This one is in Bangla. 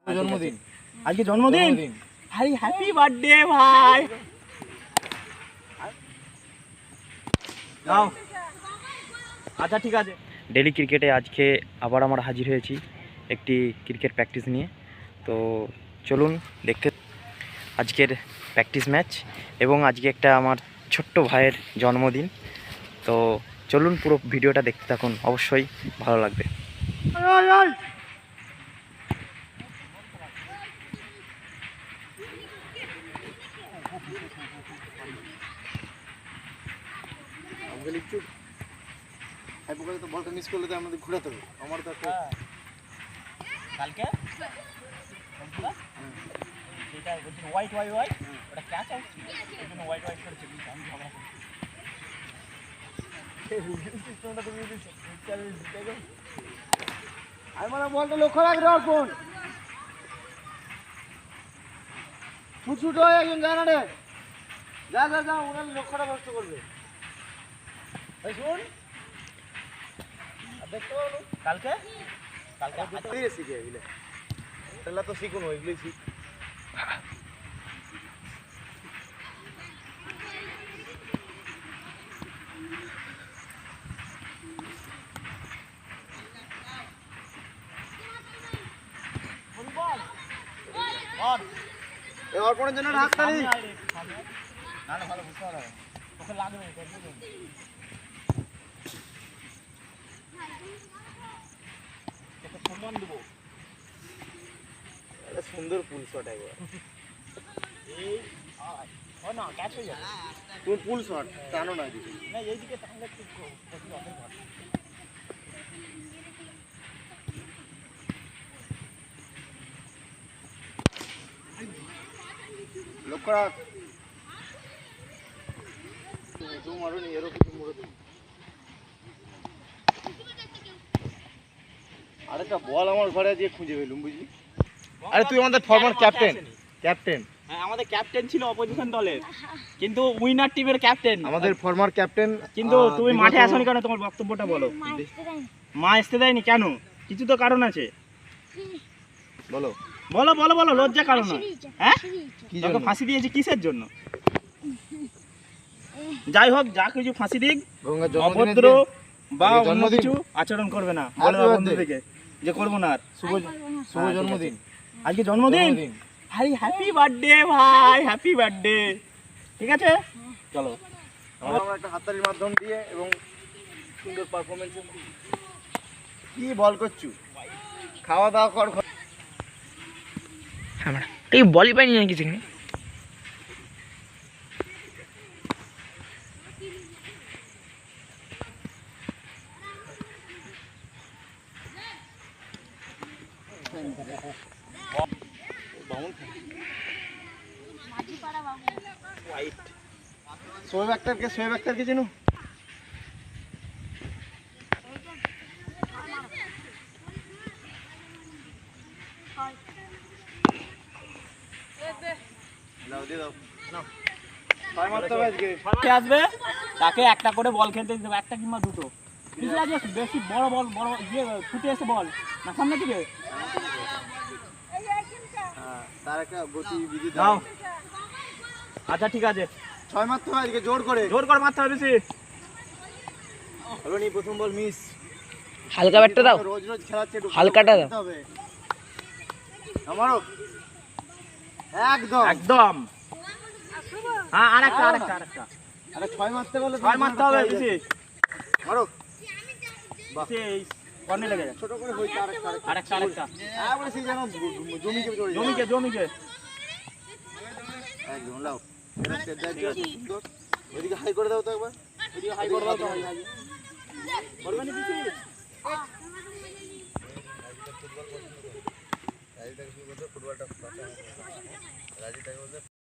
জন্মদিন আজকে জন্মদিন ভাই, হ্যাপি বার্থডে ভাই। নাও, আচ্ছা ঠিক আছে। ডেলি ক্রিকেটে আজকে আবার আমরা হাজির হয়েছি একটি ক্রিকেট প্র্যাকটিস নিয়ে। তো চলুন দেখতে আজকের প্র্যাকটিস ম্যাচ, এবং আজকে একটা আমার ছোট্ট ভাইয়ের জন্মদিন। তো চলুন পুরো ভিডিওটা দেখতে থাকুন, অবশ্যই ভালো লাগবে। তো বলটা মিস করলে তো আমাদের ঘোরাতে হবে। আমার তো একটা কালকে যেটা বলছি হোয়াইট হোয়াইট হোয়াইট, ওটা ক্যাচ আউট ছিল, ওই জন্য হোয়াইট হোয়াইট করেছে। আমি ঝগড়া করছি। আমি মানে বলটা লক্ষ্য রাখবে অর্পণ। ছুট হয়ে একজন যায় না রে, যা যা যা, ওনার লক্ষ্যটা নষ্ট করবে। শুন দেখতে পাবো কালকে কালকে শিখে এগুলো, তাহলে তো শিখুন ওইগুলোই শিখ। অর্পণের জন্য হাততালি। না না, ভালো বুঝতে পারবে, ওকে লাগবে। তোকে সম্মান দেবো। সুন্দর পুল শট একবার। এই ও না, ক্যাচ হয়ে যাবে। পুল পুল শট টানো না দিদি। না, এইদিকে তাহলে ঠিক অনেক ভালো। লক্ষ্য রাখ। তুমি মারো নি, এরও কিছু মরে দেবো। আরেকটা বল আমার ঘরে দিয়ে খুঁজে পেলুম, বুঝলি? আরে তুই আমাদের ফরমার ক্যাপ্টেন। হ্যাঁ, আমাদের ক্যাপ্টেন ছিল অপোজিশন দলের, কিন্তু উইনার টিমের ক্যাপ্টেন আমাদের ফরমার ক্যাপ্টেন। কিন্তু তুমি মাঠে আসোনি কেন? তোমার বক্তব্যটা বলো। মা আসতে দেয়নি কেন? কিছু তো কারণ আছে, বলো বলো বলো বলো। লজ্জা কারণ নয়। হ্যাঁ, কি তোকে জন্য? ফাঁসি দিয়েছি কিসের জন্য? যাই হোক, যা কিছু ফাঁসি দিক, গঙ্গার জন্মদিনের অভদ্র দিন। বা অন্য জন্মদিন। কিছু আচরণ করবে না, বলে দাও বন্ধু থেকে যে করবো না আর। শুভ জন্মদিন। আজকে জন্মদিন ভাই, হ্যাপি বার্থডে ভাই, হ্যাপি বার্থডে। ঠিক আছে, চলো আমরা একটা হাততালির মাধ্যম দিয়ে এবং সুন্দর পারফরমেন্স। কি বল করছু? খাওয়া দাওয়া কর। আমরা এই বলই পাইনি নাকি সেখানে। শোয়েব আক্তারকে চিনো? আসবে তাকে একটা করে বল খেলতে দিতে হবে, একটা কিংবা দুটো। বেশি বড় বল, বড় ইয়ে ফুটে এসে বল না সামনে দিকে তার একটা গতিবিধি দাও। আচ্ছা ঠিক আছে, 6 মারতে হবে আজকে, জোর করে মারতে হবে বেশি। হলো নি, প্রথম বল মিস। হালকা ব্যাটটা দাও, রোজ রোজ খেলাচ্ছে, হালকাটা দাও। আমারও একদম একদম। হ্যাঁ, আরেকটা। আরে 6 মারতে বলে 6 মারতে হবে বেশি। মারো। বেশি কর্নে লেগে যায়। ছোট করে হইছে আরেকটা। হ্যাঁ বলেছি যেন জমিকে চলে যায়। জমিকে একদম লাও। এটা স্টেপ দেয় সুন্দর। ওইদিকে হাই করে দাও তো একবার। ভিডিও হাই করে দাও তো। করবে না কিছু? ফুটবলটা